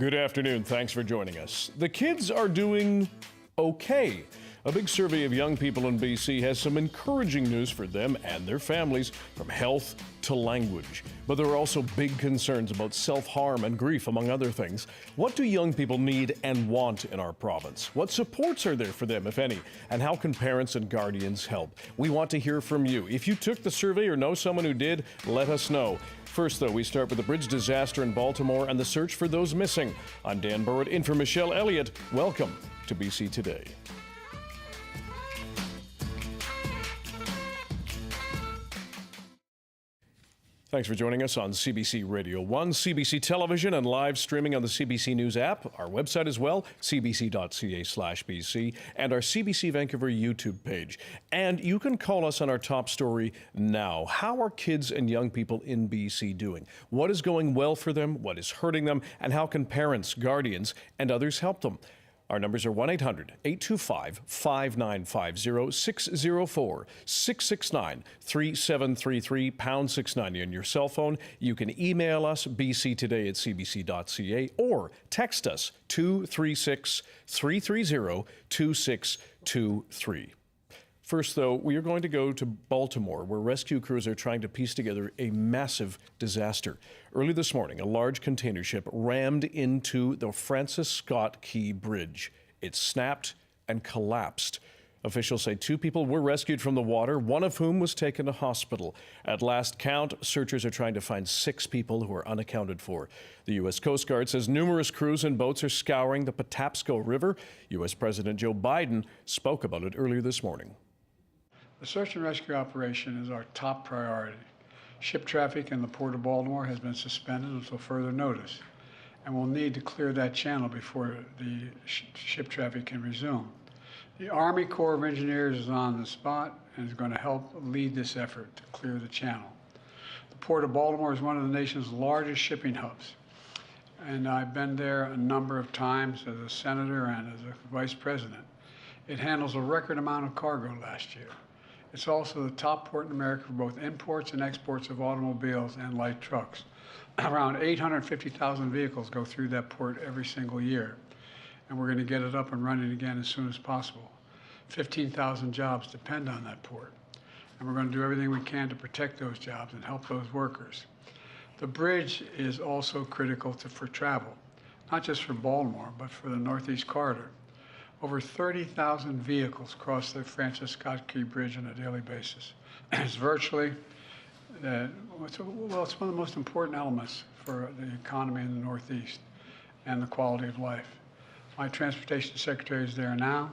Good afternoon. Thanks for joining us. The kids are doing okay. A big survey of young people in BC has some encouraging news for them and their families, from health to language. But there are also big concerns about self-harm and grief, among other things. What do young people need and want in our province? What supports are there for them, if any? And how can parents and guardians help? We want to hear from you. If you took the survey or know someone who did, let us know. First, though, we start with the bridge disaster in Baltimore and the search for those missing. I'm Dan Burrett, in for Michelle Elliott. Welcome to BC Today. Thanks for joining us on CBC Radio 1, CBC Television, and live streaming on the CBC News app, our website as well, cbc.ca/BC, and our CBC Vancouver YouTube page. And you can call us on our top story now. How are kids and young people in BC doing? What is going well for them? What is hurting them? And how can parents, guardians, and others help them? Our numbers are 1-800-825-5950, 604-669-3733, pound 690 on your cell phone. You can email us, bctoday@cbc.ca, or text us 236-330-2623. First, though, we are going to go to Baltimore, where rescue crews are trying to piece together a massive disaster. Early this morning, a large container ship rammed into the Francis Scott Key Bridge. It snapped and collapsed. Officials say 2 people were rescued from the water, one of whom was taken to hospital. At last count, searchers are trying to find 6 people who are unaccounted for. The U.S. Coast Guard says numerous crews and boats are scouring the Patapsco River. U.S. President Joe Biden spoke about it earlier this morning. The search and rescue operation is our top priority. Ship traffic in the Port of Baltimore has been suspended until further notice, and we'll need to clear that channel before the ship traffic can resume. The Army Corps of Engineers is on the spot and is going to help lead this effort to clear the channel. The Port of Baltimore is one of the nation's largest shipping hubs, and I've been there a number of times as a senator and as a vice president. It handles a record amount of cargo last year. It's also the top port in America for both imports and exports of automobiles and light trucks. Around 850,000 vehicles go through that port every single year, and we're going to get it up and running again as soon as possible. 15,000 jobs depend on that port, and we're going to do everything we can to protect those jobs and help those workers. The bridge is also critical for travel, not just for Baltimore, but for the Northeast Corridor. Over 30,000 vehicles cross the Francis Scott Key Bridge on a daily basis. It's virtually, it's one of the most important elements for the economy in the Northeast and the quality of life. My transportation secretary is there now.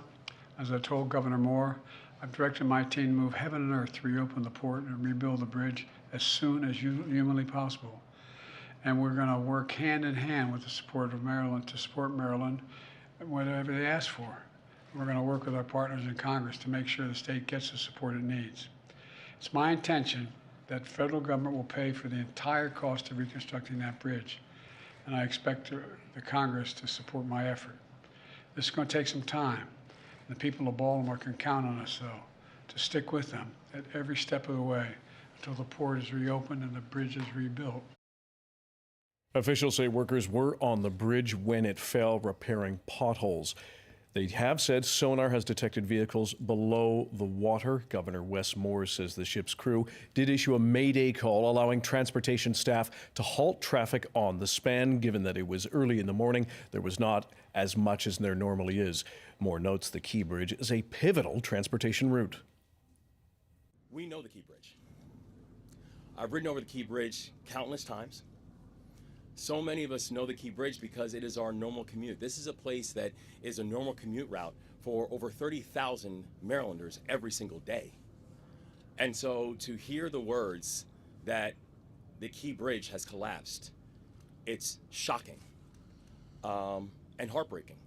As I told Governor Moore, I've directed my team to move heaven and earth to reopen the port and rebuild the bridge as soon as humanly possible. And we're going to work hand in hand with the support of Maryland to support Maryland whatever they ask for. We're going to work with our partners in Congress to make sure the state gets the support it needs. It's my intention that federal government will pay for the entire cost of reconstructing that bridge, and I expect the Congress to support my effort. This is going to take some time. The people of Baltimore can count on us, though, to stick with them at every step of the way until the port is reopened and the bridge is rebuilt. Officials say workers were on the bridge when it fell, repairing potholes. They have said sonar has detected vehicles below the water. Governor Wes Moore says the ship's crew did issue a mayday call, allowing transportation staff to halt traffic on the span. Given that it was early in the morning, there was not as much as there normally is. Moore notes the Key Bridge is a pivotal transportation route. We know the Key Bridge. I've ridden over the Key Bridge countless times. So many of us know the Key Bridge because it is our normal commute. This is a place that is a normal commute route for over 30,000 Marylanders every single day. And so to hear the words that the Key Bridge has collapsed, it's shocking and heartbreaking.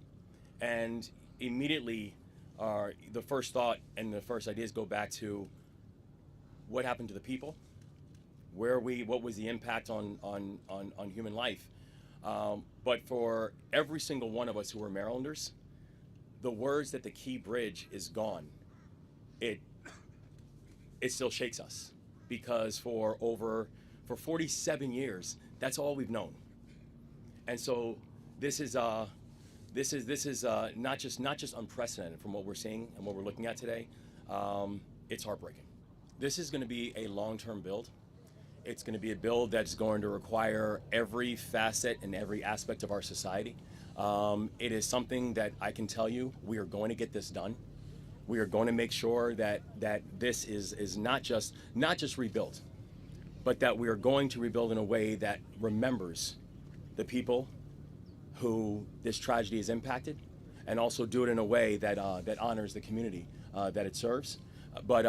And immediately the first thought and the first ideas go back to what happened to the people. What was the impact on human life? But for every single one of us who are Marylanders, the words that the Key Bridge is gone, it still shakes us, because for 47 years, that's all we've known. And so this is not just unprecedented from what we're seeing and what we're looking at today. It's heartbreaking. This is going to be a long-term build. It's going to be a build that's going to require every facet and every aspect of our society. It is something that I can tell you we are going to get this done. We are going to make sure that this is not just rebuilt, but that we are going to rebuild in a way that remembers the people who this tragedy has impacted, and also do it in a way that honors the community that it serves. But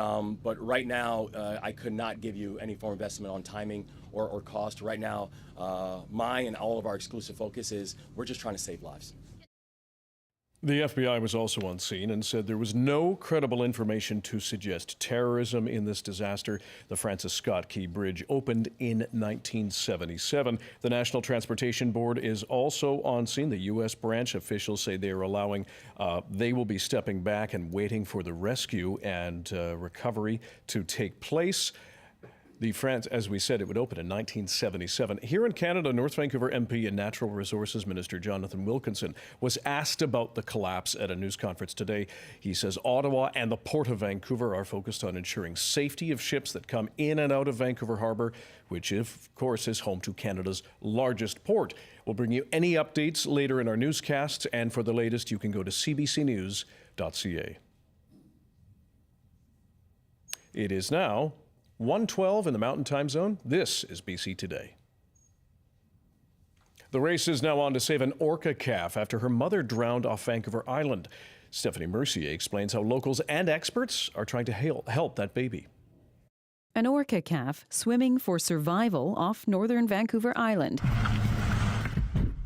right now, I could not give you any form of estimate on timing or cost. Right now, my and all of our exclusive focus is we're just trying to save lives. The FBI was also on scene and said there was no credible information to suggest terrorism in this disaster. The Francis Scott Key Bridge opened in 1977. The National Transportation Board is also on scene. The U.S. branch officials say they will be stepping back and waiting for the rescue and recovery to take place. As we said, it would open in 1977. Here in Canada, North Vancouver MP and Natural Resources Minister Jonathan Wilkinson was asked about the collapse at a news conference today. He says Ottawa and the Port of Vancouver are focused on ensuring safety of ships that come in and out of Vancouver Harbour, which, of course, is home to Canada's largest port. We'll bring you any updates later in our newscast, and for the latest, you can go to cbcnews.ca. It is now 1:12 in the Mountain Time Zone. This is BC Today. The race is now on to save an orca calf after her mother drowned off Vancouver Island. Stephanie Mercier explains how locals and experts are trying to help that baby. An orca calf swimming for survival off northern Vancouver Island.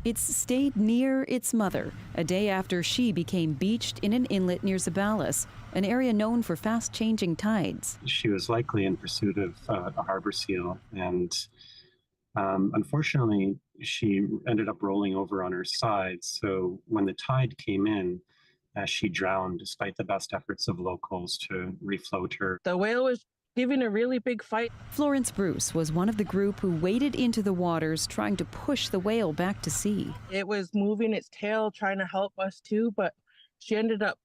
It's stayed near its mother a day after she became beached in an inlet near Zabalas, an area known for fast-changing tides. She was likely in pursuit of a harbor seal, and unfortunately, she ended up rolling over on her side. So when the tide came in, she drowned despite the best efforts of locals to refloat her. The whale was giving a really big fight. Florence Bruce was one of the group who waded into the waters trying to push the whale back to sea. It was moving its tail, trying to help us too, but she ended up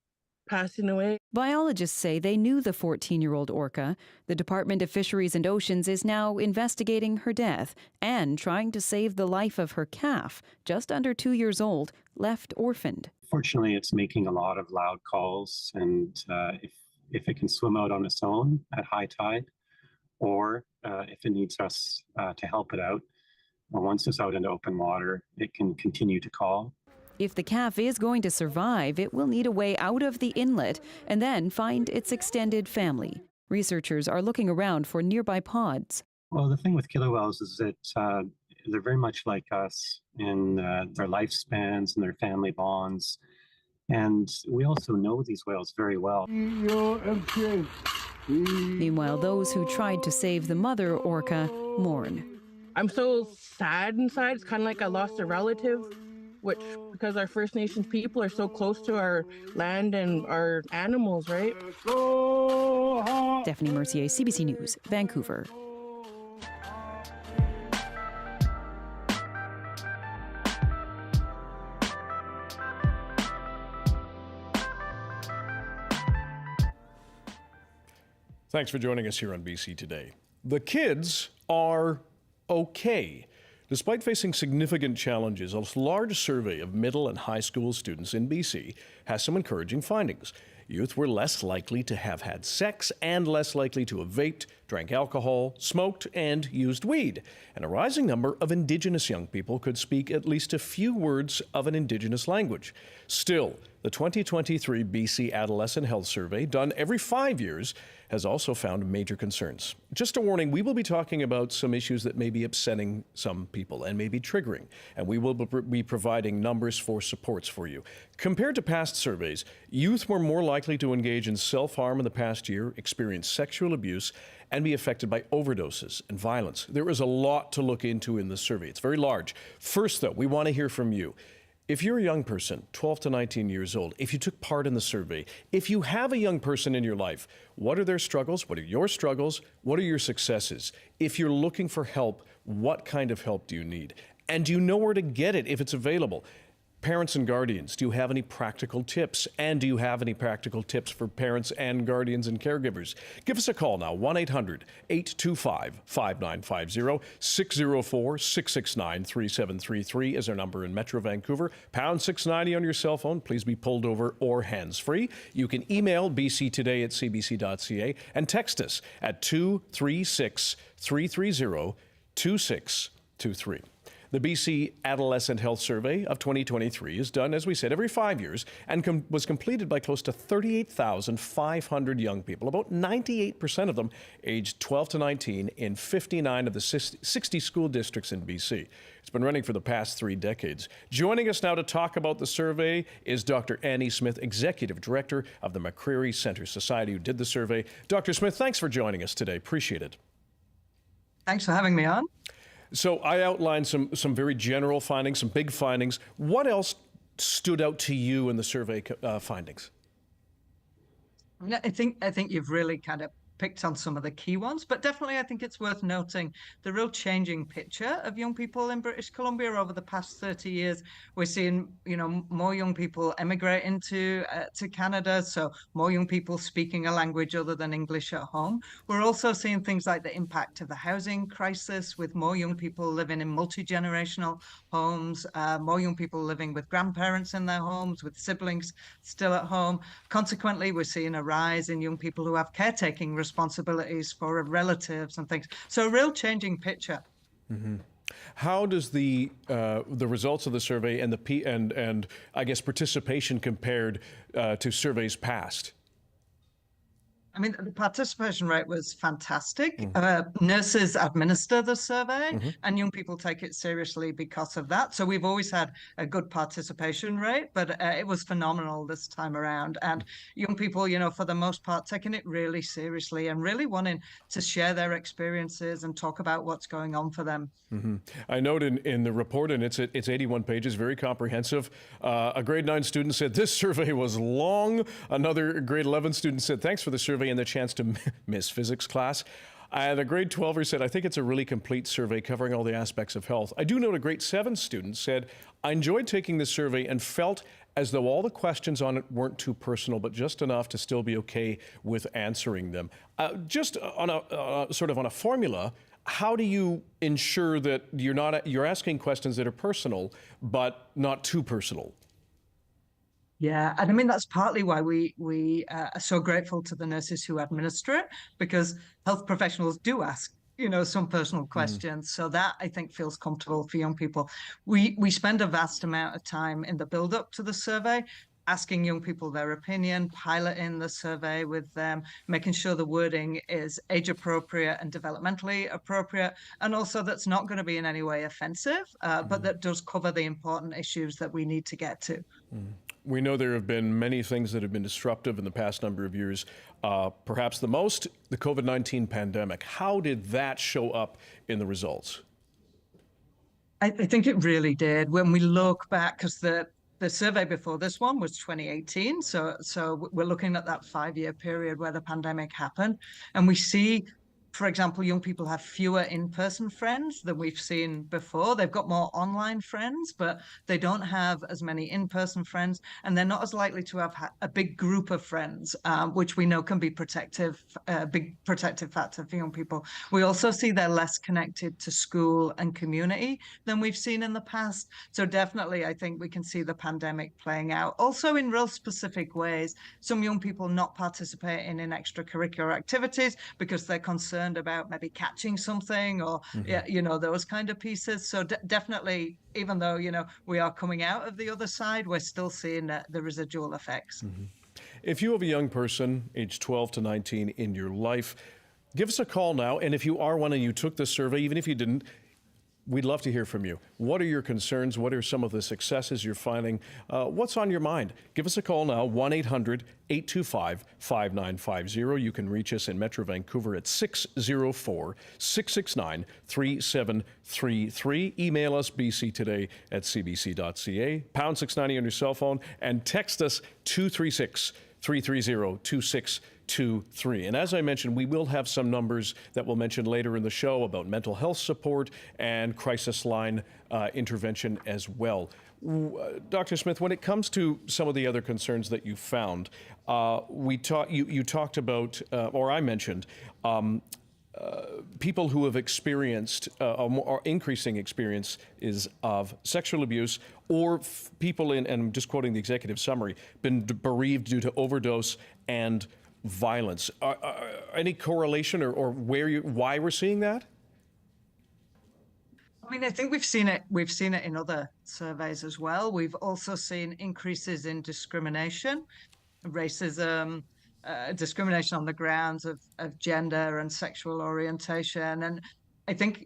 passing away. Biologists say they knew the 14-year-old orca. The Department of Fisheries and Oceans is now investigating her death and trying to save the life of her calf, just under 2 years old, left orphaned. Fortunately, it's making a lot of loud calls, and if it can swim out on its own at high tide, or if it needs us to help it out, once it's out into open water, it can continue to call. If the calf is going to survive, it will need a way out of the inlet and then find its extended family. Researchers are looking around for nearby pods. Well, the thing with killer whales is that they're very much like us in their lifespans and their family bonds. And we also know these whales very well. Meanwhile, those who tried to save the mother orca mourn. I'm so sad inside. It's kind of like I lost a relative, which, because our First Nations people are so close to our land and our animals, right? Stephanie Mercier, CBC News, Vancouver. Thanks for joining us here on BC Today. The kids are okay. Despite facing significant challenges, a large survey of middle and high school students in BC has some encouraging findings. Youth were less likely to have had sex and less likely to have vaped, drank alcohol, smoked, and used weed. And a rising number of Indigenous young people could speak at least a few words of an Indigenous language. Still, the 2023 BC Adolescent Health Survey, done every 5 years, has also found major concerns. Just a warning, we will be talking about some issues that may be upsetting some people and may be triggering, and we will be providing numbers for supports for you. Compared to past surveys, youth were more likely to engage in self-harm in the past year, experience sexual abuse, and be affected by overdoses and violence. There is a lot to look into in this survey. It's very large. First, though, we want to hear from you. If you're a young person, 12 to 19 years old, if you took part in the survey, if you have a young person in your life, what are their struggles? What are your struggles? What are your successes? If you're looking for help, what kind of help do you need? And do you know where to get it if it's available? Parents and guardians, do you have any practical tips? And do you have any practical tips for parents and guardians and caregivers? Give us a call now, 1-800-825-5950, 604-669-3733 is our number in Metro Vancouver, pound 690 on your cell phone. Please be pulled over or hands-free. You can email bctoday@cbc.ca and text us at 236-330-2623. The BC Adolescent Health Survey of 2023 is done, as we said, every 5 years and was completed by close to 38,500 young people, about 98% of them aged 12 to 19 in 59 of the 60 school districts in BC. It's been running for the past 3 decades. Joining us now to talk about the survey is Dr. Annie Smith, Executive Director of the McCreary Centre Society, who did the survey. Dr. Smith, thanks for joining us today. Appreciate it. Thanks for having me on. So I outlined some very general findings, some big findings. What else stood out to you in the survey findings? I think you've really kind of picked on some of the key ones, but definitely I think it's worth noting the real changing picture of young people in British Columbia over the past 30 years. We're seeing, more young people emigrate to Canada, so more young people speaking a language other than English at home. We're also seeing things like the impact of the housing crisis, with more young people living in multi-generational homes, more young people living with grandparents in their homes, with siblings still at home. Consequently, we're seeing a rise in young people who have caretaking responsibilities for relatives and things. So a real changing picture. Mm-hmm. How does the results of the survey and I guess participation compared to surveys past? I mean, the participation rate was fantastic. Nurses administer the survey, and young people take it seriously because of that. So we've always had a good participation rate, but it was phenomenal this time around. And young people, for the most part, taking it really seriously and really wanting to share their experiences and talk about what's going on for them. Mm-hmm. I note in the report, and it's 81 pages, very comprehensive. A grade 9 student said this survey was long. Another grade 11 student said, thanks for the survey and the chance to miss physics class. And a grade 12er said, I think it's a really complete survey covering all the aspects of health. I do note a grade 7 student said, I enjoyed taking this survey and felt as though all the questions on it weren't too personal, but just enough to still be okay with answering them. Just on a sort of on a formula, how do you ensure that you're asking questions that are personal, but not too personal? Yeah, and I mean, that's partly why we are so grateful to the nurses who administer it, because health professionals do ask, some personal questions. So that, I think, feels comfortable for young people. We spend a vast amount of time in the build up to the survey, asking young people their opinion, piloting the survey with them, making sure the wording is age appropriate and developmentally appropriate, and also that's not going to be in any way offensive, but that does cover the important issues that we need to get to. We know there have been many things that have been disruptive in the past number of years. Perhaps the most, the COVID-19 pandemic. How did that show up in the results? I think it really did. When we look back, because the survey before this one was 2018, so we're looking at that 5-year period where the pandemic happened, and we see, for example, young people have fewer in-person friends than we've seen before. They've got more online friends, but they don't have as many in-person friends, and they're not as likely to have a big group of friends, which we know can be a big protective factor for young people. We also see they're less connected to school and community than we've seen in the past. So definitely, I think we can see the pandemic playing out. Also in real specific ways, some young people not participating in extracurricular activities because they're concerned about maybe catching something or those kind of pieces. So definitely, even though we are coming out of the other side, we're still seeing the residual effects. If you have a young person aged 12 to 19 in your life, give us a call now. And if you are one and you took the survey, even if you didn't, we'd love to hear from you. What are your concerns? What are some of the successes you're finding? What's on your mind? Give us a call now, 1-800-825-5950. You can reach us in Metro Vancouver at 604-669-3733. Email us bctoday@cbc.ca, pound 690 on your cell phone, and text us 236-330-2623. to 3. And as I mentioned, we will have some numbers that we'll mention later in the show about mental health support and crisis line intervention as well. Dr. Smith, when it comes to some of the other concerns that you found, you talked about, or I mentioned, people who have experienced or increasing experiences of sexual abuse, or people and I'm just quoting the executive summary, been bereaved due to overdose and violence. Any correlation or why we're seeing that? I mean, I think we've seen it in other surveys as well. We've also seen increases in discrimination, racism, discrimination on the grounds of gender and sexual orientation. And I think,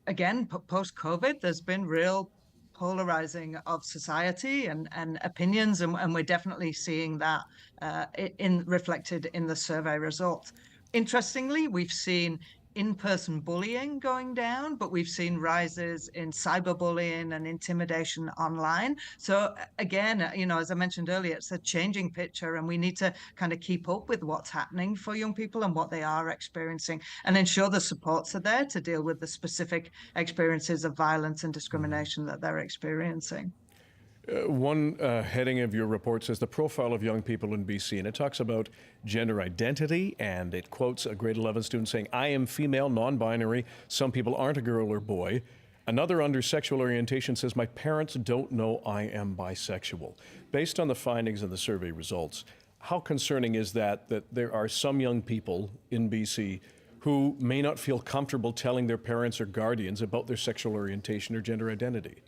again, post-COVID, there's been real polarizing of society and opinions, and we're definitely seeing that reflected in the survey results. Interestingly, we've seen in-person bullying going down, but we've seen rises in cyberbullying and intimidation online. So again, as I mentioned earlier, it's a changing picture, and we need to kind of keep up with what's happening for young people and what they are experiencing, and ensure the supports are there to deal with the specific experiences of violence and discrimination that they're experiencing. One heading of your report says the profile of young people in BC, and it talks about gender identity, and it quotes a grade 11 student saying, "I am female, non-binary. Some people aren't a girl or boy." Another under sexual orientation says, "My parents don't know I am bisexual." Based on the findings and the survey results, how concerning is that there are some young people in BC who may not feel comfortable telling their parents or guardians about their sexual orientation or gender identity?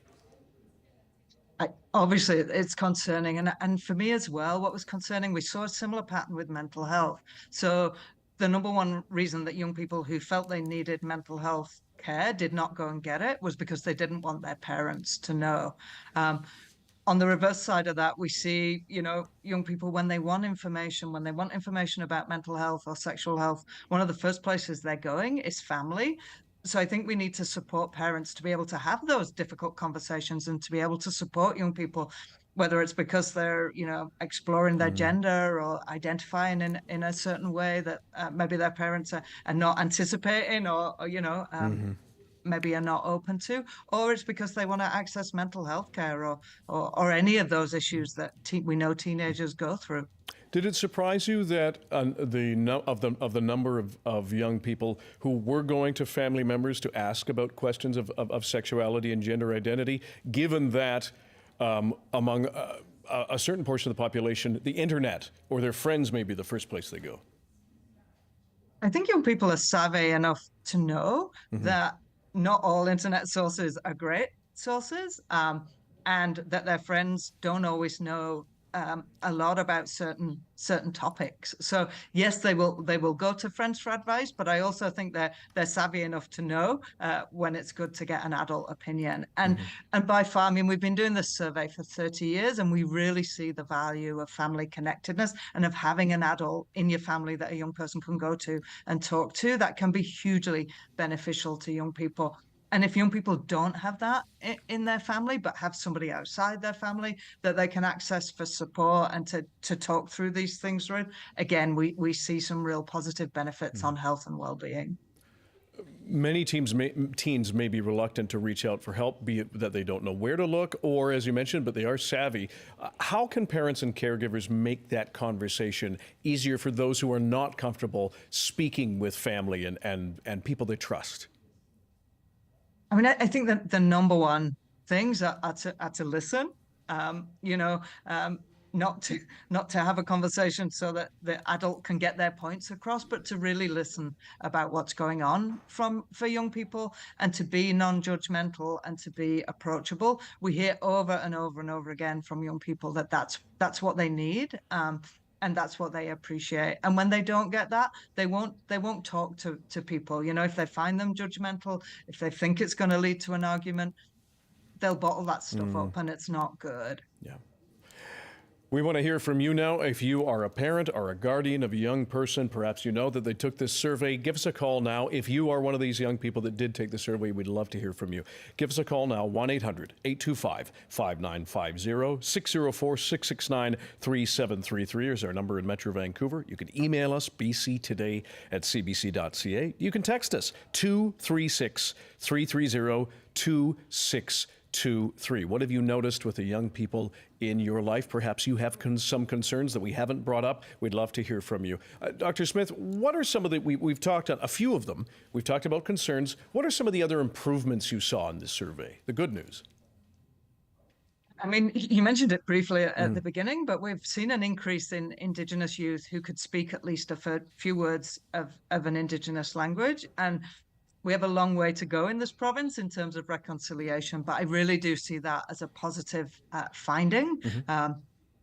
Obviously, it's concerning. And for me as well, what was concerning, we saw a similar pattern with mental health. So the number one reason that young people who felt they needed mental health care did not go and get it was because they didn't want their parents to know. On the reverse side of that, we see, young people, when they want information about mental health or sexual health, one of the first places they're going is family. So I think we need to support parents to be able to have those difficult conversations and to be able to support young people, whether it's because they're, exploring their gender or identifying in a certain way that maybe their parents are not anticipating or maybe are not open to, or it's because they want to access mental health care or any of those issues that we know teenagers go through. Did it surprise you that the number of young people who were going to family members to ask about questions of sexuality and gender identity, given that among a certain portion of the population, the internet or their friends may be the first place they go? I think young people are savvy enough to know that not all internet sources are great sources, and that their friends don't always know a lot about certain topics. So yes, they will go to friends for advice, but I also think they're savvy enough to know when it's good to get an adult opinion. And by far, I mean, we've been doing this survey for 30 years, and we really see the value of family connectedness and of having an adult in your family that a young person can go to and talk to. That can be hugely beneficial to young people. And if young people don't have that in their family, but have somebody outside their family that they can access for support and to talk through these things with, again, we see some real positive benefits on health and well-being. Many teens may be reluctant to reach out for help, be it that they don't know where to look, or as you mentioned, but they are savvy. How can parents and caregivers make that conversation easier for those who are not comfortable speaking with family and people they trust? I mean, I think that the number one things are to listen, not to have a conversation so that the adult can get their points across, but to really listen about what's going on for young people, and to be non-judgmental and to be approachable. We hear over and over and over again from young people that that's what they need. And that's what they appreciate. And when they don't get that, they won't talk to people. If they find them judgmental, if they think it's going to lead to an argument, they'll bottle that stuff up, and it's not good. Yeah. We want to hear from you now. If you are a parent or a guardian of a young person, perhaps you know that they took this survey, give us a call now. If you are one of these young people that did take the survey, we'd love to hear from you. Give us a call now, 1-800-825-5950. 604-669-3733 is our number in Metro Vancouver. You can email us, bctoday@cbc.ca. You can text us, 236-330-2623. What have you noticed with the young people in your life? Perhaps you have some concerns that we haven't brought up. We'd love to hear from you. Dr. Smith, what are some of the, we've talked on a few of them. We've talked about concerns. What are some of the other improvements you saw in this survey? The good news. I mean, you mentioned it briefly at the beginning, but we've seen an increase in Indigenous youth who could speak at least a few words of an Indigenous language. And we have a long way to go in this province in terms of reconciliation, but I really do see that as a positive finding.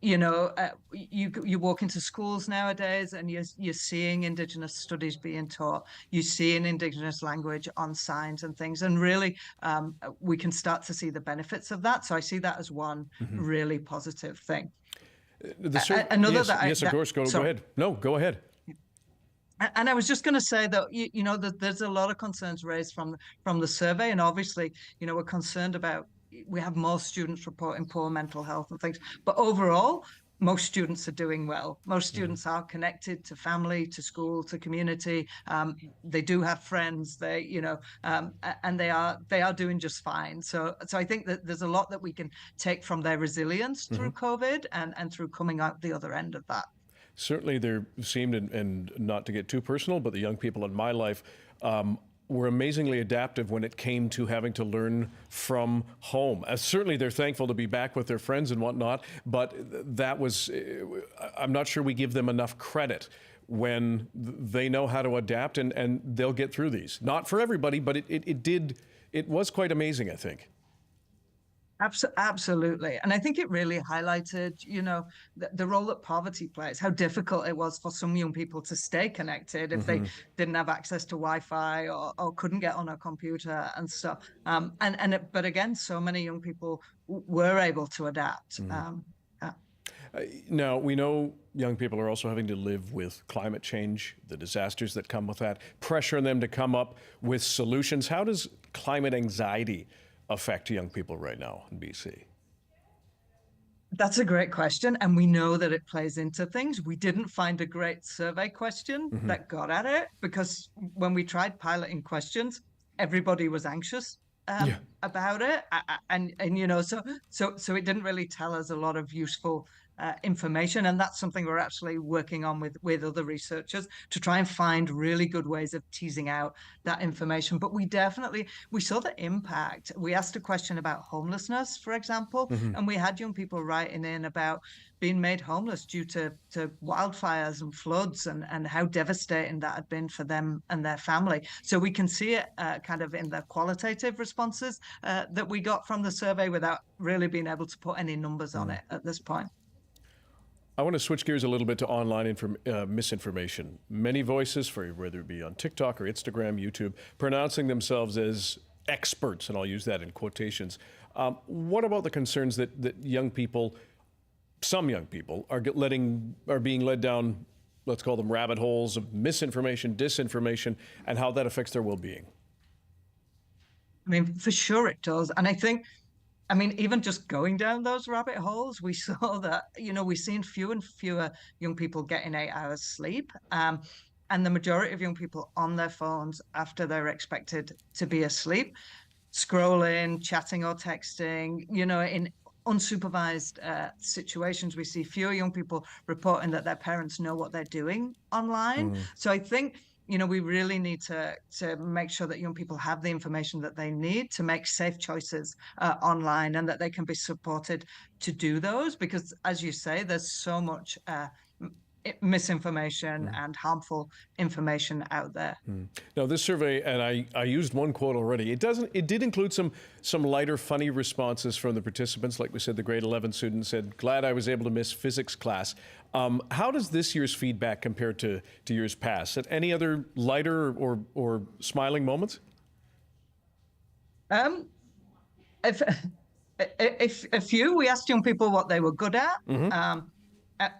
You know, you walk into schools nowadays and you're seeing Indigenous studies being taught. You see an Indigenous language on signs and things, and really we can start to see the benefits of that. So I see that as one really positive thing. Another yes, that yes, of course. Go ahead. No, go ahead. And I was just going to say that, you know, that there's a lot of concerns raised from the survey. And obviously, you know, we're concerned about, we have more students reporting poor mental health and things. But overall, most students are doing well. Most students are connected to family, to school, to community. They do have friends, you know, and they are doing just fine. So I think that there's a lot that we can take from their resilience through COVID and through coming out the other end of that. Certainly there seemed, and not to get too personal, but the young people in my life were amazingly adaptive when it came to having to learn from home. Certainly they're thankful to be back with their friends and whatnot, but that was, I'm not sure we give them enough credit when they know how to adapt and they'll get through these. Not for everybody, but it was quite amazing, I think. Absolutely. And I think it really highlighted, you know, the role that poverty plays, how difficult it was for some young people to stay connected if they didn't have access to Wi-Fi or couldn't get on a computer and stuff. But again, so many young people were able to adapt. Now, we know young people are also having to live with climate change, the disasters that come with that, pressure on them to come up with solutions. How does climate anxiety affect young people right now in BC? That's a great question. And we know that it plays into things. We didn't find a great survey question that got at it, because when we tried piloting questions, everybody was anxious about it. And you know, so it didn't really tell us a lot of useful information. And that's something we're actually working on with other researchers to try and find really good ways of teasing out that information. But we saw the impact. We asked a question about homelessness, for example, and we had young people writing in about being made homeless due to wildfires and floods and how devastating that had been for them and their family. So we can see it kind of in the qualitative responses that we got from the survey without really being able to put any numbers on it at this point. I want to switch gears a little bit to online misinformation. Many voices, whether it be on TikTok or Instagram, YouTube, pronouncing themselves as experts, and I'll use that in quotations. What about the concerns that young people, some young people, are being led down, let's call them rabbit holes of misinformation, disinformation, and how that affects their well-being? I mean, for sure it does. And I mean, even just going down those rabbit holes, we saw that, you know, we've seen fewer and fewer young people getting 8 hours sleep. And the majority of young people on their phones after they're expected to be asleep, scrolling, chatting or texting, you know, in unsupervised situations. We see fewer young people reporting that their parents know what they're doing online. So I think, you know, we really need to make sure that young people have the information that they need to make safe choices online, and that they can be supported to do those, because, as you say, there's so much misinformation and harmful information out there. Now, this survey, and I used one quote already, it did include some lighter, funny responses from the participants. Like we said, the grade 11 student said, "Glad I was able to miss physics class." How does this year's feedback compare to years past? Any other lighter or smiling moments? If a few, we asked young people what they were good at.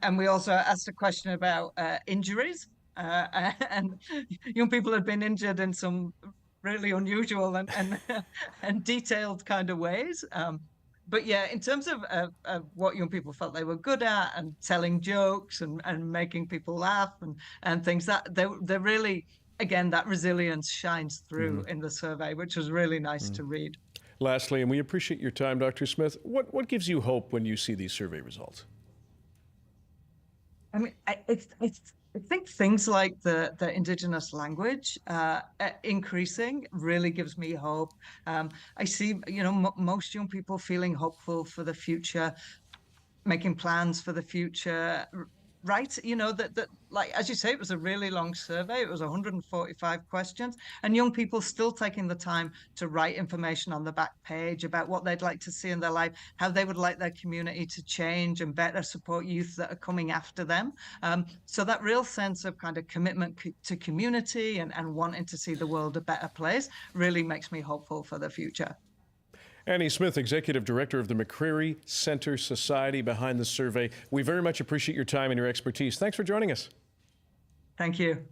And we also asked a question about injuries. And young people had been injured in some really unusual and and detailed kind of ways. But yeah, in terms of what young people felt they were good at and telling jokes and making people laugh and things, that they're really, again, that resilience shines through in the survey, which was really nice to read. Lastly, and we appreciate your time, Dr. Smith, what gives you hope when you see these survey results? I mean, I think things like the Indigenous language increasing really gives me hope. I see, most young people feeling hopeful for the future, making plans for the future, right? That like, as you say, it was a really long survey. It was 145 questions, and young people still taking the time to write information on the back page about what they'd like to see in their life, how they would like their community to change and better support youth that are coming after them. So that real sense of kind of commitment to community and wanting to see the world a better place really makes me hopeful for the future. Annie Smith, Executive Director of the McCreary Center Society, behind the survey. We very much appreciate your time and your expertise. Thanks for joining us. Thank you.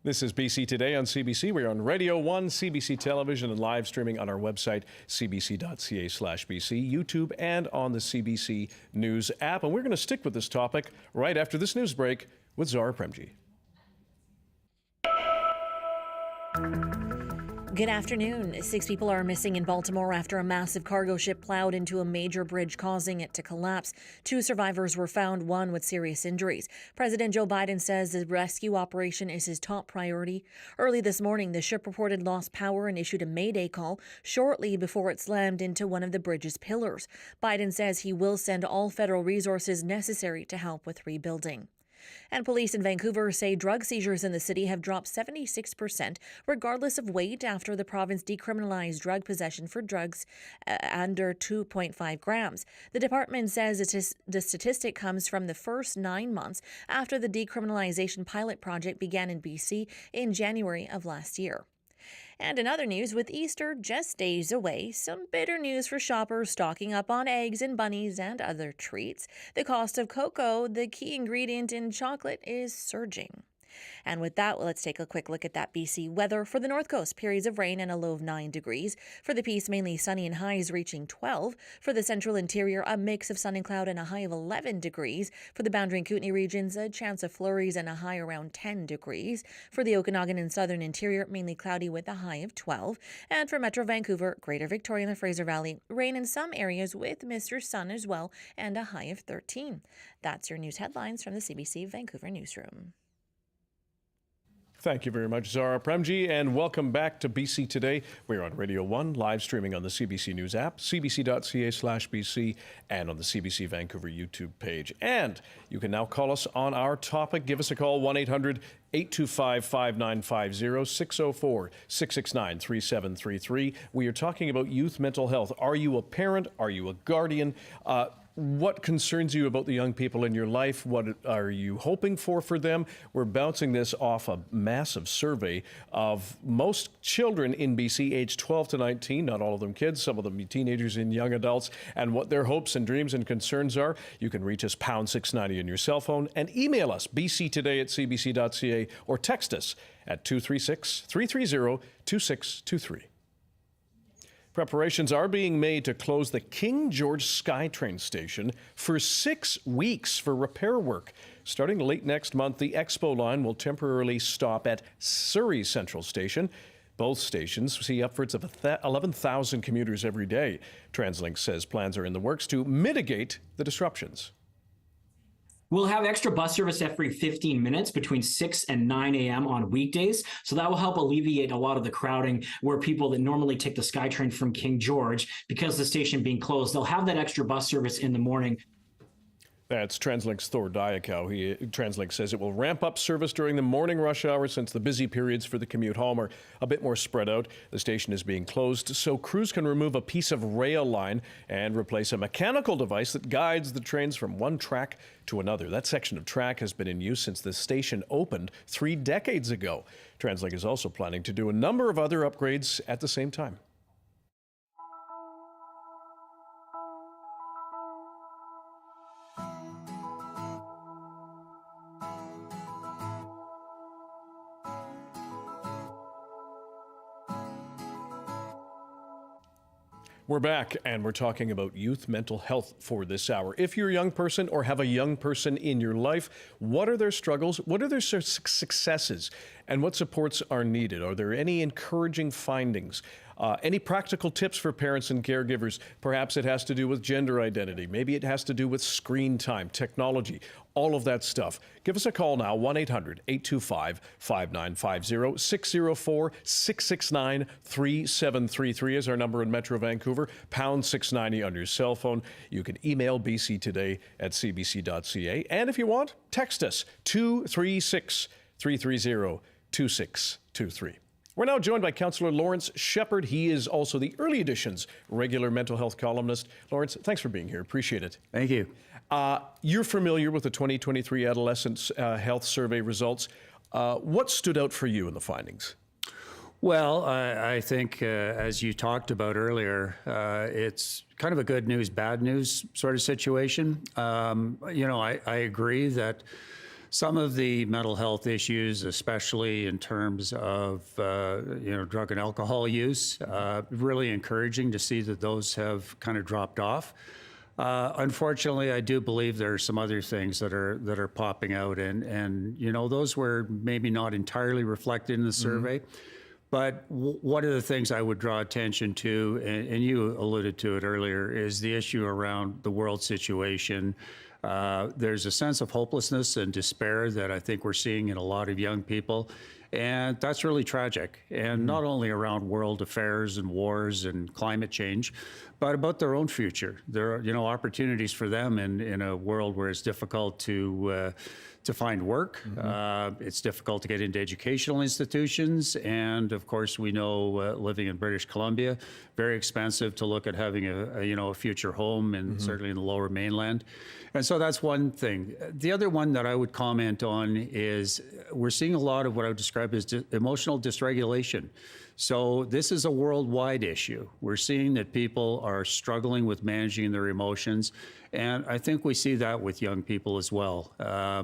This is BC Today on CBC. We're on Radio 1, CBC Television, and live streaming on our website, cbc.ca/BC, YouTube, and on the CBC News app. And we're going to stick with this topic right after this news break with Zara Premji. Good afternoon. 6 people are missing in Baltimore after a massive cargo ship plowed into a major bridge, causing it to collapse. 2 survivors were found, one with serious injuries. President Joe Biden says the rescue operation is his top priority. Early this morning, the ship reported lost power and issued a mayday call shortly before it slammed into one of the bridge's pillars. Biden says he will send all federal resources necessary to help with rebuilding. And police in Vancouver say drug seizures in the city have dropped 76%, regardless of weight, after the province decriminalized drug possession for drugs under 2.5 grams. The department says the statistic comes from the first 9 months after the decriminalization pilot project began in BC in January of last year. And in other news, with Easter just days away, some bitter news for shoppers stocking up on eggs and bunnies and other treats. The cost of cocoa, the key ingredient in chocolate, is surging. And with that, let's take a quick look at that BC weather. For the North Coast, periods of rain and a low of 9 degrees. For the Peace, mainly sunny and highs reaching 12. For the Central Interior, a mix of sun and cloud and a high of 11 degrees. For the Boundary and Kootenay regions, a chance of flurries and a high around 10 degrees. For the Okanagan and Southern Interior, mainly cloudy with a high of 12. And for Metro Vancouver, Greater Victoria and the Fraser Valley, rain in some areas with Mr. Sun as well, and a high of 13. That's your news headlines from the CBC Vancouver newsroom. Thank you very much, Zara Premji, and welcome back to BC Today. We're on Radio 1, live streaming on the CBC News app, cbc.ca/BC, and on the CBC Vancouver YouTube page. And you can now call us on our topic. Give us a call, 1-800-825-5950, 604-669-3733. We are talking about youth mental health. Are you a parent? Are you a guardian? What concerns you about the young people in your life? What are you hoping for them? We're bouncing this off a massive survey of most children in BC aged 12 to 19, not all of them kids, some of them teenagers and young adults, and what their hopes and dreams and concerns are. You can reach us pound 690 on your cell phone and email us bctoday@cbc.ca or text us at 236-330-2623. Preparations are being made to close the King George SkyTrain station for 6 weeks for repair work. Starting late next month, the Expo line will temporarily stop at Surrey Central Station. Both stations see upwards of 11,000 commuters every day. TransLink says plans are in the works to mitigate the disruptions. We'll have extra bus service every 15 minutes between 6 and 9 a.m. on weekdays. So that will help alleviate a lot of the crowding where people that normally take the SkyTrain from King George, because the station being closed, they'll have that extra bus service in the morning. That's TransLink's Thor Diakow. TransLink says it will ramp up service during the morning rush hour since the busy periods for the commute home are a bit more spread out. The station is being closed so crews can remove a piece of rail line and replace a mechanical device that guides the trains from one track to another. That section of track has been in use since the station opened 3 decades ago. TransLink is also planning to do a number of other upgrades at the same time. We're back, and we're talking about youth mental health for this hour. If you're a young person or have a young person in your life, what are their struggles? What are their successes? And what supports are needed? Are there any encouraging findings? Any practical tips for parents and caregivers? Perhaps it has to do with gender identity. Maybe it has to do with screen time, technology, all of that stuff. Give us a call now, 1-800-825-5950. 604-669-3733 is our number in Metro Vancouver, pound 690 on your cell phone. You can email bctoday@cbc.ca. And if you want, text us, 236-330-2623. We're now joined by Councillor Lawrence Shepherd. He is also the Early Editions regular mental health columnist. Lawrence, thanks for being here. Appreciate it. Thank you. You're familiar with the 2023 Adolescent Health Survey results. What stood out for you in the findings? Well, I think, as you talked about earlier, it's kind of a good news, bad news sort of situation. I agree that some of the mental health issues, especially in terms of drug and alcohol use, really encouraging to see that those have kind of dropped off. Unfortunately, I do believe there are some other things that are popping out, and those were maybe not entirely reflected in the survey. But one of the things I would draw attention to, and you alluded to it earlier, is the issue around the world situation. There's a sense of hopelessness and despair that I think we're seeing in a lot of young people. And that's really tragic. And not only around world affairs and wars and climate change, but about their own future. There are, opportunities for them in a world where it's difficult to find work. It's difficult to get into educational institutions. And of course, we know living in British Columbia, very expensive to look at having a future home, and certainly in the Lower Mainland. And so that's one thing. The other one that I would comment on is we're seeing a lot of what I would describe as emotional dysregulation. So this is a worldwide issue. We're seeing that people are struggling with managing their emotions. And I think we see that with young people as well,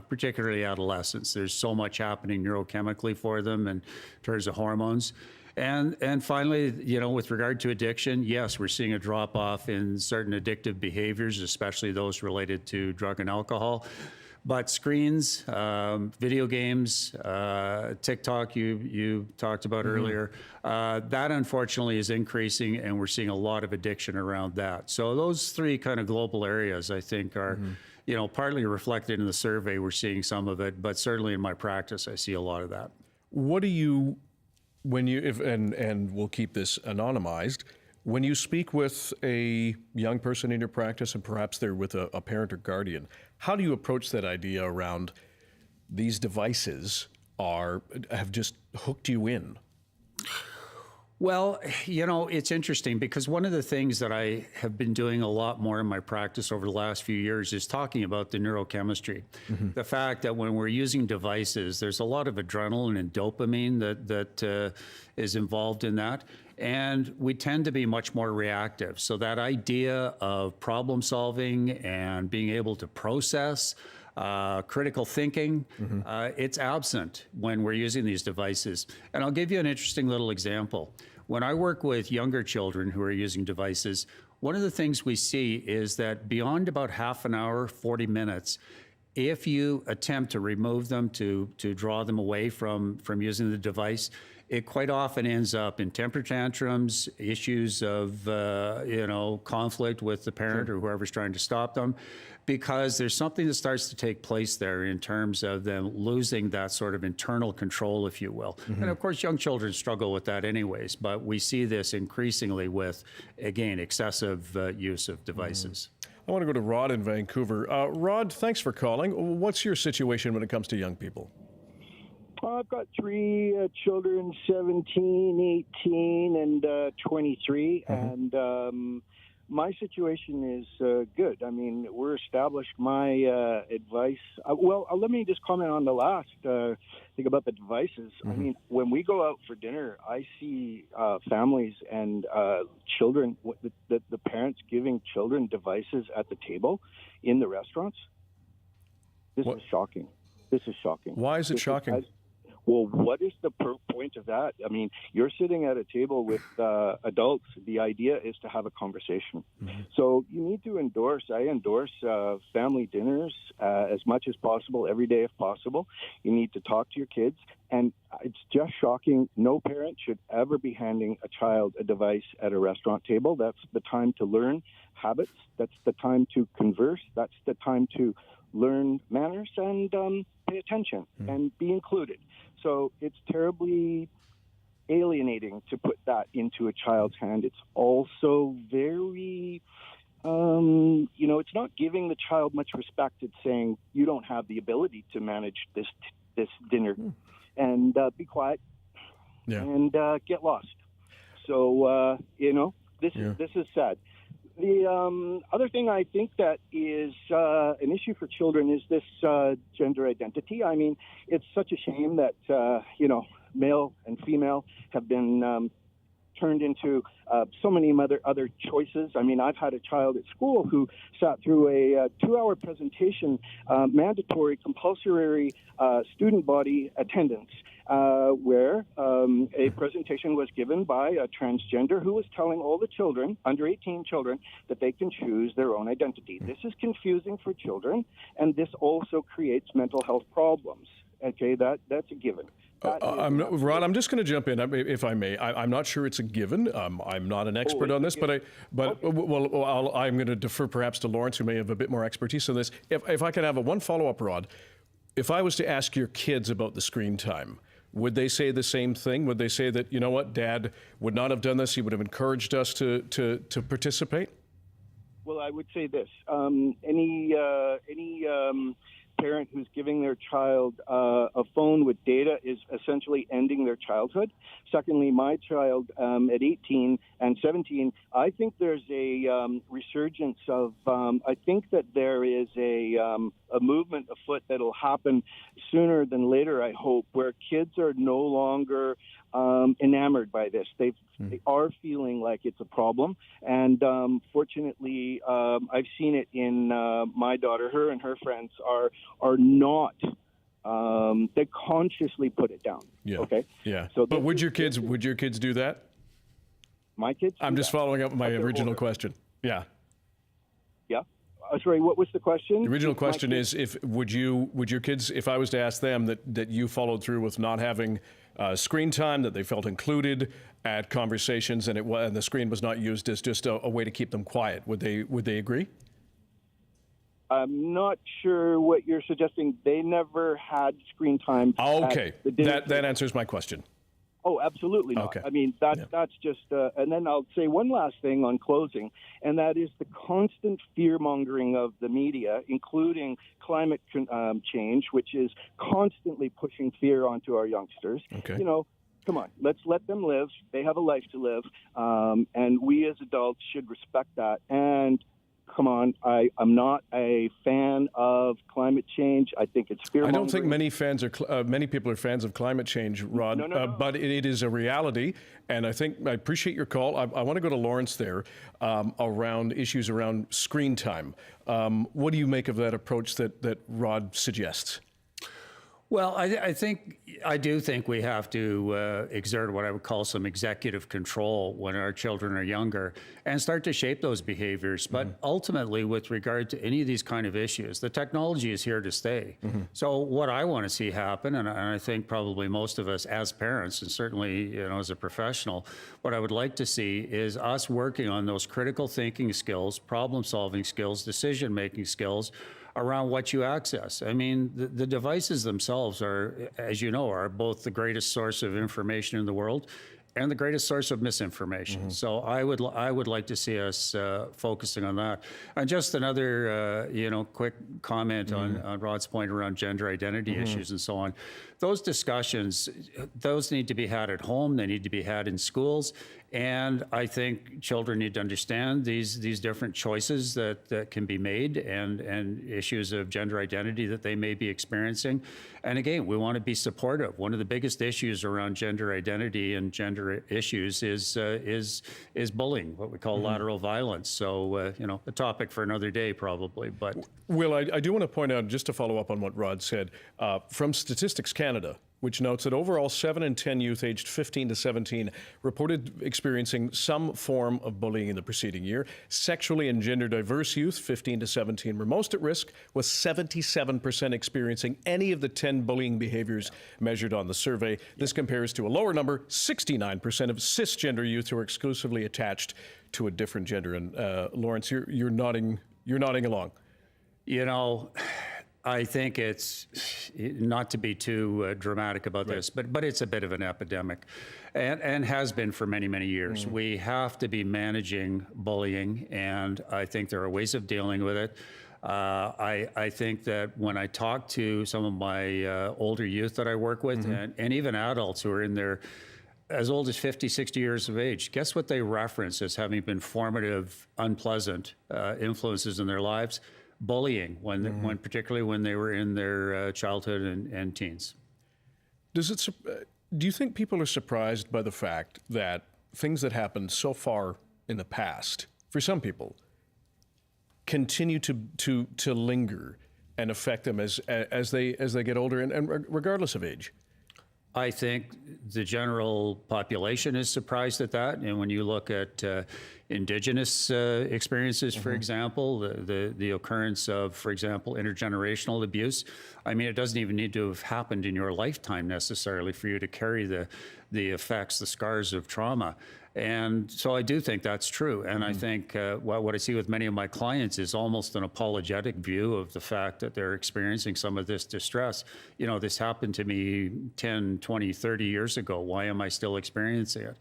particularly adolescents. There's so much happening neurochemically for them in terms of hormones. And finally, with regard to addiction, yes, we're seeing a drop off in certain addictive behaviors, especially those related to drug and alcohol. But screens, video games, TikTok, you talked about earlier, that unfortunately is increasing, and we're seeing a lot of addiction around that. So those three kind of global areas, I think, are partly reflected in the survey. We're seeing some of it, but certainly in my practice, I see a lot of that. What do you, and we'll keep this anonymized, when you speak with a young person in your practice, and perhaps they're with a parent or guardian, how do you approach that idea around these devices have just hooked you in? Well, it's interesting because one of the things that I have been doing a lot more in my practice over the last few years is talking about the neurochemistry. The fact that when we're using devices, there's a lot of adrenaline and dopamine that is involved in that. And we tend to be much more reactive. So that idea of problem solving and being able to process, critical thinking, it's absent when we're using these devices. And I'll give you an interesting little example. When I work with younger children who are using devices, one of the things we see is that beyond about half an hour, 40 minutes, if you attempt to remove them, to draw them away from using the device, it quite often ends up in temper tantrums, issues of conflict with the parent or whoever's trying to stop them, because there's something that starts to take place there in terms of them losing that sort of internal control, if you will. And of course, young children struggle with that anyways, but we see this increasingly with, again, excessive use of devices. I want to go to Rod in Vancouver. Rod, thanks for calling. What's your situation when it comes to young people? I've got three children, 17, 18, and 23. And my situation is good. I mean, we're established. My advice, let me just comment on the last thing about the devices. I mean, when we go out for dinner, I see families and children, the parents giving children devices at the table in the restaurants. This is shocking. This is shocking. Why is it shocking? Well, what is the point of that? I mean, you're sitting at a table with adults. The idea is to have a conversation. So you need to I endorse family dinners as much as possible, every day if possible. You need to talk to your kids. And it's just shocking. No parent should ever be handing a child a device at a restaurant table. That's the time to learn habits. That's the time to converse. That's the time to learn manners and pay attention and be included. So it's terribly alienating to put that into a child's hand. It's also very, it's not giving the child much respect. It's saying you don't have the ability to manage this dinner, and be quiet and get lost. So this is sad. The other thing I think that is an issue for children is this gender identity. I mean, it's such a shame that, male and female have been turned into so many other choices. I mean, I've had a child at school who sat through a 2-hour presentation, mandatory, compulsory student body attendance, where a presentation was given by a transgender who was telling all the children, under 18 children, that they can choose their own identity. This is confusing for children, and this also creates mental health problems. Okay, that's a given. Rod, I'm just going to jump in, if I may. I'm not sure it's a given. I'm not an expert on this, but I'm going to defer perhaps to Lawrence, who may have a bit more expertise on this. If I could have one follow-up, Rod, if I was to ask your kids about the screen time, would they say the same thing? Would they say that, you know what, Dad would not have done this, he would have encouraged us to participate? Well, I would say this. Any parent who's giving their child a phone with data is essentially ending their childhood. Secondly, my child at 18 and 17, I think there's a resurgence of, I think that there is a movement afoot that'll happen sooner than later, I hope, where kids are no longer enamored by this. They are feeling like it's a problem. And fortunately, I've seen it in my daughter. Her and her friends are not, they consciously put it down. Yeah. Okay. Yeah. So but would your kids do that? My kids? I'm just following up my original question. Yeah. Yeah. Sorry, what was the question? The original question is, would your kids, if I was to ask them that you followed through with not having screen time, that they felt included at conversations, and the screen was not used as just a way to keep them quiet, would they agree? I'm not sure what you're suggesting. They never had screen time. Okay, that answers my question. Oh, absolutely not. Okay. I mean, that's just, and then I'll say one last thing on closing, and that is the constant fear-mongering of the media, including climate change, which is constantly pushing fear onto our youngsters. Okay. Come on, let's let them live. They have a life to live, and we as adults should respect that. And come on, I'm not a fan of climate change. I think it's fear-mongering. I don't think many people are fans of climate change, Rod. No. But it is a reality, and I appreciate your call. I want to go to Lawrence there around issues around screen time. What do you make of that approach that Rod suggests? Well, I do think we have to exert what I would call some executive control when our children are younger and start to shape those behaviors. But ultimately, with regard to any of these kind of issues, the technology is here to stay. So what I want to see happen, and I think probably most of us as parents, and certainly as a professional, what I would like to see is us working on those critical thinking skills, problem-solving skills, decision-making skills, around what you access. I mean, the devices themselves are, as you know, are both the greatest source of information in the world and the greatest source of misinformation. So I would like to see us focusing on that. And just another, quick comment on Rod's point around gender identity issues and so on. Those discussions, those need to be had at home. They need to be had in schools. And I think children need to understand these different choices that can be made and issues of gender identity that they may be experiencing. And again, we want to be supportive. One of the biggest issues around gender identity and gender issues is bullying, what we call lateral violence. So, a topic for another day probably. But Will, I do want to point out, just to follow up on what Rod said, from Statistics Canada, which notes that overall 7 in 10 youth aged 15 to 17 reported experiencing some form of bullying in the preceding year. Sexually and gender diverse youth, 15 to 17, were most at risk, with 77% experiencing any of the 10 bullying behaviors measured on the survey. This compares to a lower number, 69% of cisgender youth who are exclusively attached to a different gender. And Lawrence, you're nodding along. You know, I think it's not to be too dramatic about this, but it's a bit of an epidemic, and has been for many, many years. We have to be managing bullying, and I think there are ways of dealing with it. I think that when I talk to some of my older youth that I work with, and even adults who are in their as old as 50, 60 years of age, guess what they reference as having been formative, unpleasant influences in their lives? Bullying, particularly when they were in their childhood and teens. Do you think people are surprised by the fact that things that happened so far in the past, for some people, continue to linger and affect them as they get older and regardless of age? I think the general population is surprised at that. And when you look at Indigenous experiences, for example, the occurrence of, for example, intergenerational abuse, I mean, it doesn't even need to have happened in your lifetime necessarily for you to carry the effects, the scars of trauma. And so I do think that's true. And I think what I see with many of my clients is almost an apologetic view of the fact that they're experiencing some of this distress. You know, this happened to me 10, 20, 30 years ago. Why am I still experiencing it?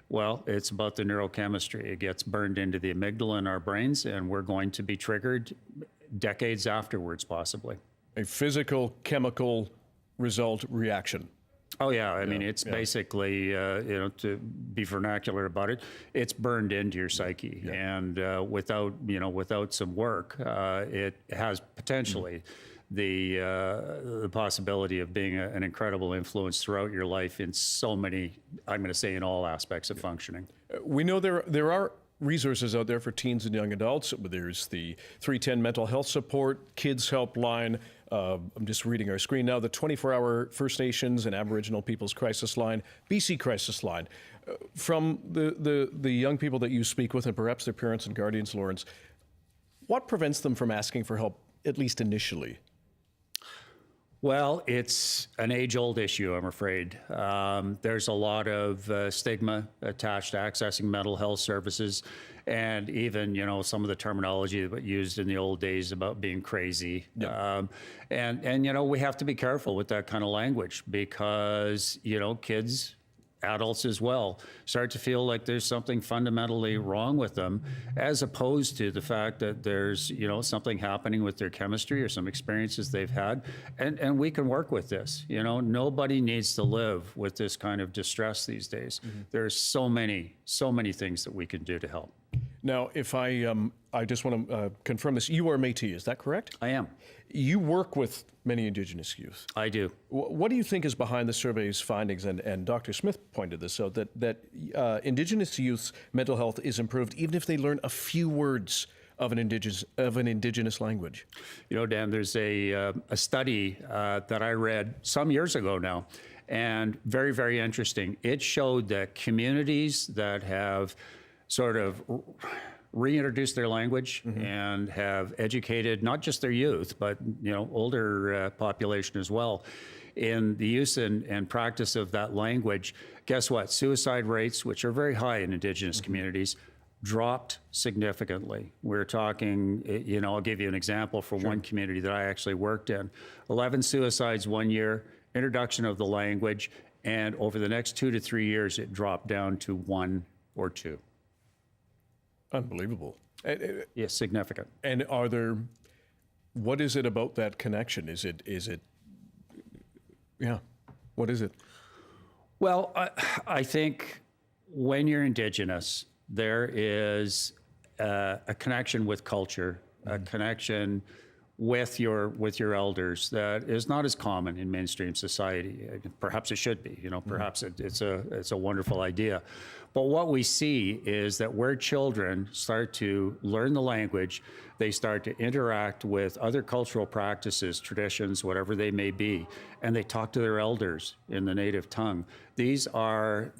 Well, it's about the neurochemistry. It gets burned into the amygdala in our brains, and we're going to be triggered decades afterwards, possibly. A physical, chemical result reaction. Oh yeah, I mean, it's basically, to be vernacular about it, it's burned into your psyche, and without some work, it has potentially the possibility of being an incredible influence throughout your life in so many, I'm going to say, in all aspects of functioning. We know there are resources out there for teens and young adults. There's the 310 Mental Health Support, Kids Helpline. I'm just reading our screen now, the 24-hour First Nations and Aboriginal Peoples Crisis Line, BC Crisis Line. From the young people that you speak with, and perhaps their parents and guardians, Lawrence, what prevents them from asking for help, at least initially? Well, it's an age-old issue, I'm afraid. There's a lot of stigma attached to accessing mental health services, and even, some of the terminology that was used in the old days about being crazy. And we have to be careful with that kind of language because, kids, adults as well, start to feel like there's something fundamentally wrong with them, as opposed to the fact that there's, something happening with their chemistry or some experiences they've had. And we can work with this. Nobody needs to live with this kind of distress these days. There's so many things that we can do to help. Now, if I just want to confirm this, you are Métis, is that correct? I am. You work with many Indigenous youth. I do. What do you think is behind the survey's findings? And Dr. Smith pointed this out, that Indigenous youth's mental health is improved even if they learn a few words of an Indigenous language. Dan, there's a study that I read some years ago now, and very, very interesting. It showed that communities that have sort of reintroduced their language and have educated not just their youth, but older population as well in the use and practice of that language. Guess what? Suicide rates, which are very high in Indigenous communities, dropped significantly. We're talking, I'll give you an example for one community that I actually worked in. 11 suicides one year, introduction of the language, and over the next 2 to 3 years, it dropped down to 1 or 2. Unbelievable. Yes, significant. And what is it about that connection? Is it, what is it? Well, I think when you're Indigenous, there is a connection with culture, a connection with your elders that is not as common in mainstream society. Perhaps it should be, perhaps it's a wonderful idea. But what we see is that where children start to learn the language, they start to interact with other cultural practices, traditions, whatever they may be, and they talk to their elders in the native tongue. These are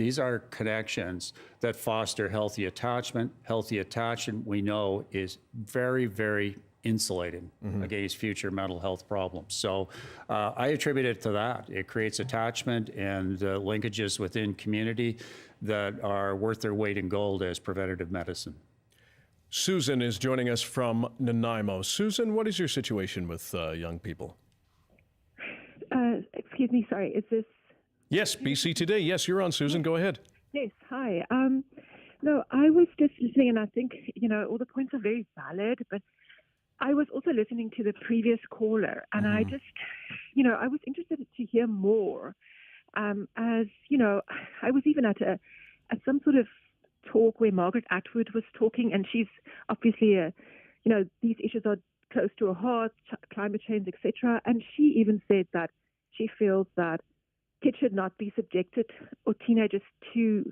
connections that foster healthy attachment. Healthy attachment, we know, is very, very insulating against future mental health problems. So I attribute it to that. It creates attachment and linkages within community that are worth their weight in gold as preventative medicine. Susan is joining us from Nanaimo. Susan, what is your situation with young people? Excuse me, sorry, is this? Yes, BC Today. Yes, you're on, Susan. Go ahead. Yes, hi. No, I was just listening, and I think, all the points are very valid, but I was also listening to the previous caller, and I just, I was interested to hear more. As I was even at some sort of talk where Margaret Atwood was talking, and she's obviously these issues are close to her heart, climate change, etc. And she even said that she feels that kids should not be subjected, or teenagers, to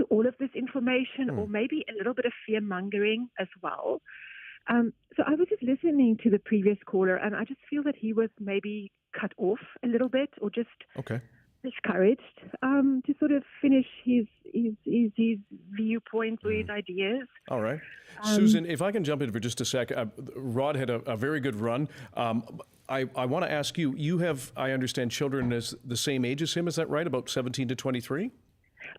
all of this information, or maybe a little bit of fear mongering as well. So I was just listening to the previous caller, and I just feel that he was maybe cut off a little bit, or just discouraged to sort of finish his viewpoints or his ideas. All right. Susan, if I can jump in for just a sec. Rod had a very good run. I want to ask you, you have, I understand, children as the same age as him, is that right? About 17 to 23?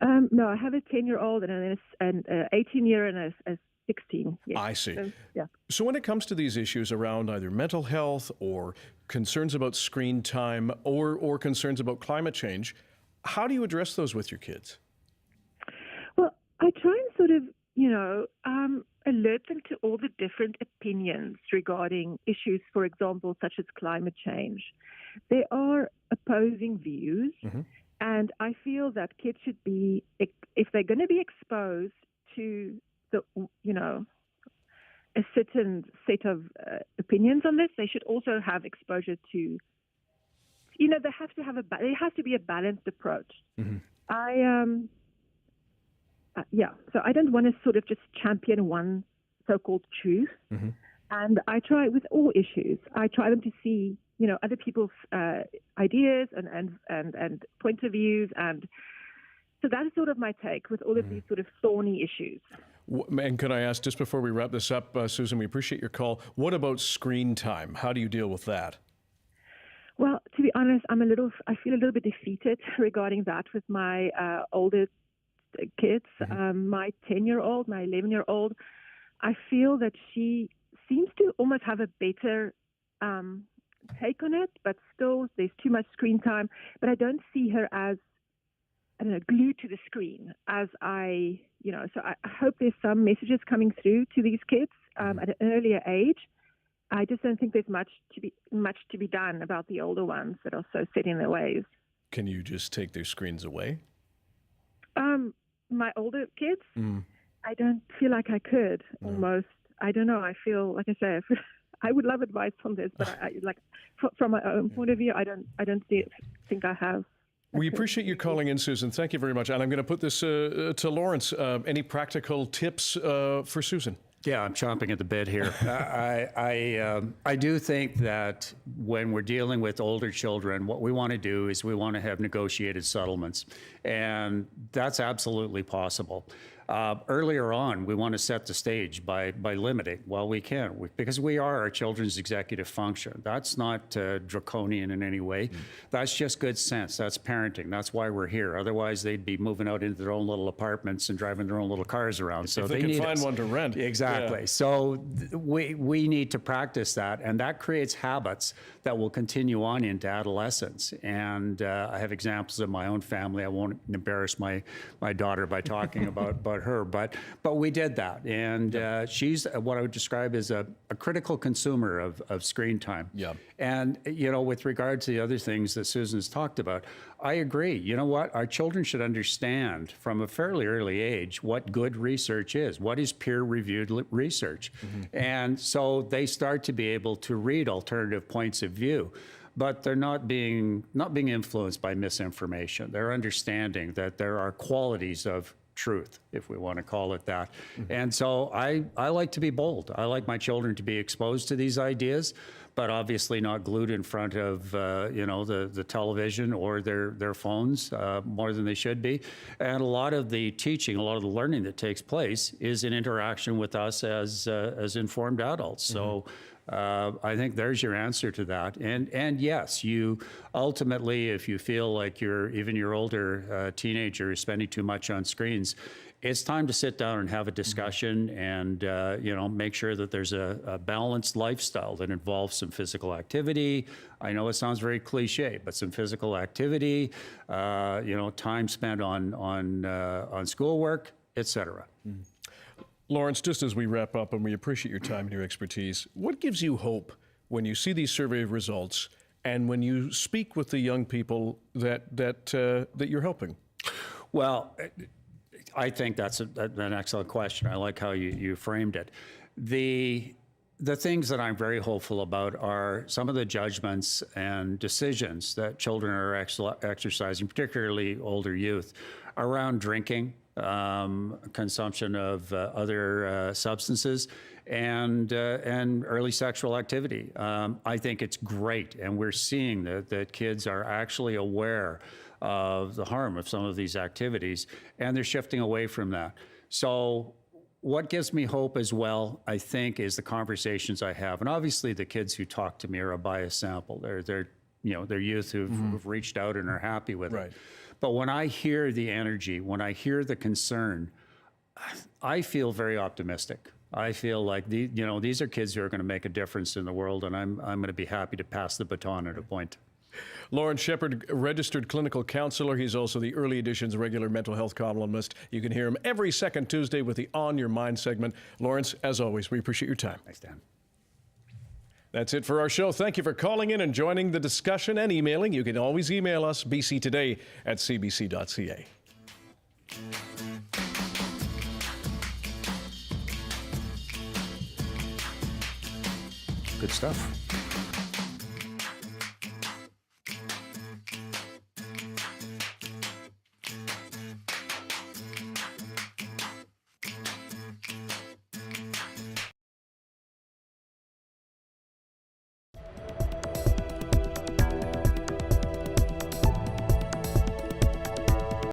No, I have a 10-year-old and an 18-year and a 16. Yes. I see. So, yeah. So when it comes to these issues around either mental health or concerns about screen time or concerns about climate change, how do you address those with your kids? Well, I try and sort of, alert them to all the different opinions regarding issues, for example, such as climate change. There are opposing views, and I feel that kids should be, if they're going to be exposed to a certain set of opinions on this, they should also have exposure to, there has to be a balanced approach. So I don't want to sort of just champion one so-called truth. And I try with all issues, I try them to see, other people's ideas and points of views. And so that's sort of my take with all of these sort of thorny issues. And can I ask, just before we wrap this up, Susan, we appreciate your call. What about screen time? How do you deal with that? Well, to be honest, I feel a little bit defeated regarding that with my older kids. My 10-year-old, my 11-year-old, I feel that she seems to almost have a better take on it, but still there's too much screen time. But I don't see her as, glued to the screen as so I hope there's some messages coming through to these kids at an earlier age. I just don't think there's much to be done about the older ones that are so set in their ways. Can you just take their screens away? My older kids, I don't feel like I could. Almost, I don't know. I feel like I say, I would love advice on this, but from my own point of view, I don't think I have. We appreciate you calling in, Susan. Thank you very much. And I'm going to put this to Lawrence. Any practical tips for Susan? Yeah, I'm chomping at the bit here. I do think that when we're dealing with older children, what we want to do is we want to have negotiated settlements. And that's absolutely possible. Earlier on, we want to set the stage by limiting while we can, because we are our children's executive function. That's not draconian in any way. That's just good sense. That's parenting. That's why we're here. Otherwise, they'd be moving out into their own little apartments and driving their own little cars around. So if they can find one to rent. Exactly. Yeah. So we need to practice that, and that creates habits that will continue on into adolescence. And I have examples of my own family. I won't embarrass my daughter by talking about about her, but we did that. And she's what I would describe as a critical consumer of screen time. Yeah. And, with regard to the other things that Susan's talked about, I agree. You know what? Our children should understand from a fairly early age what good research is, what is peer-reviewed research. And so they start to be able to read alternative points of view. But they're not being influenced by misinformation. They're understanding that there are qualities of truth, if we want to call it that. And so I like to be bold. I like my children to be exposed to these ideas, but obviously not glued in front of the television or their phones more than they should be. And a lot of the teaching, a lot of the learning that takes place is in interaction with us as informed adults. So I think there's your answer to that. And yes, you ultimately, if you feel like even your older teenager is spending too much on screens, it's time to sit down and have a discussion and make sure that there's a balanced lifestyle that involves some physical activity. I know it sounds very cliche, but some physical activity, time spent on schoolwork, et cetera. Lawrence, just as we wrap up, and we appreciate your time and your expertise, what gives you hope when you see these survey results and when you speak with the young people that you're helping? Well, I think that's an excellent question. I like how you framed it. The things that I'm very hopeful about are some of the judgments and decisions that children are exercising, particularly older youth, around drinking, consumption of other substances, and early sexual activity. I think it's great, and we're seeing that kids are actually aware of the harm of some of these activities, and they're shifting away from that. So what gives me hope as well, I think, is the conversations I have. And obviously the kids who talk to me are a biased sample. They're youth who've reached out and are happy with it. But when I hear the energy, when I hear the concern, I feel very optimistic. I feel like these are kids who are going to make a difference in the world, and I'm going to be happy to pass the baton at a point. Lawrence Shepherd, registered clinical counselor. He's also the Early Edition's regular mental health columnist. You can hear him every second Tuesday with the On Your Mind segment. Lawrence, as always, we appreciate your time. Thanks, Dan. That's it for our show. Thank you for calling in and joining the discussion and emailing. You can always email us, bctoday@cbc.ca. Good stuff.